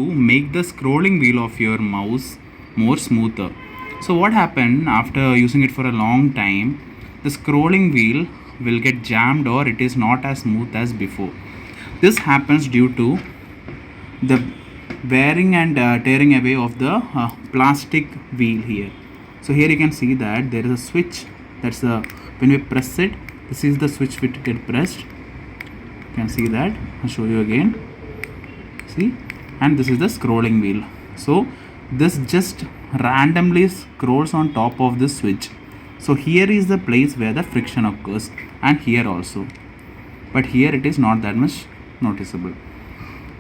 to make the scrolling wheel of your mouse more smoother. So what happened after using it for a long time, the scrolling wheel will get jammed or it is not as smooth as before. This happens due to the wearing and tearing away of the plastic wheel here. So here you can see that there is a switch. That's the, when we press it, this is the switch which get pressed. You can see that. I'll show you again. See, and this is the scrolling wheel. So this just randomly scrolls on top of this switch. So here is the place where the friction occurs, and here also, but here it is not that much noticeable.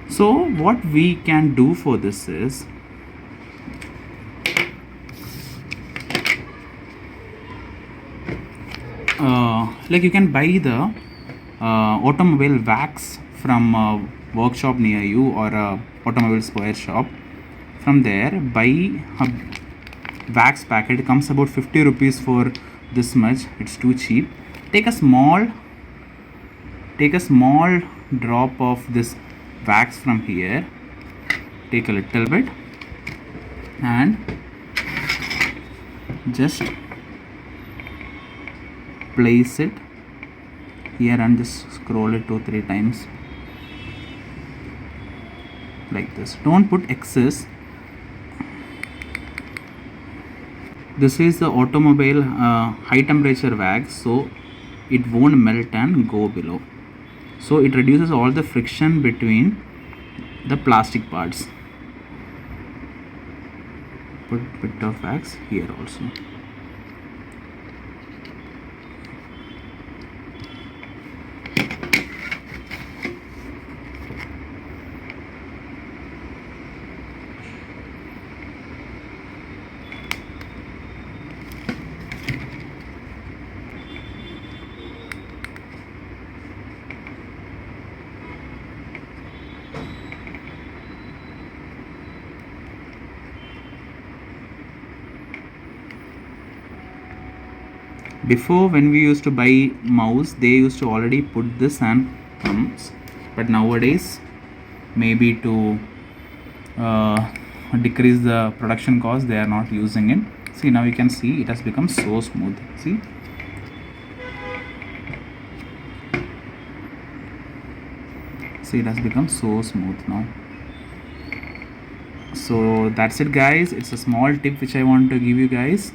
So what we can do for this is, like you can buy the automobile wax from a workshop near you or a automobile spare shop. From there, buy a wax packet. It comes about 50 rupees for this much. It's too cheap. Take a small drop of this wax from here. Take a little bit and just place it here and just scroll it 2-3 times like this. Don't put excess. This is the automobile high temperature wax, so it won't melt and go below. So it reduces all the friction between the plastic parts. Put bit of wax here also. Before, when we used to buy mouse, they used to already put this and thumbs, but nowadays, maybe to decrease the production cost, they are not using it. See, now you can see it has become so smooth. See, it has become so smooth now. So that's it, guys. It's a small tip which I want to give you guys,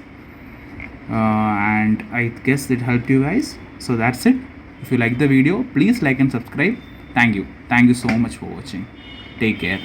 and I guess it helped you guys. So that's it. If you like the video, please like and subscribe. Thank you so much for watching. Take care.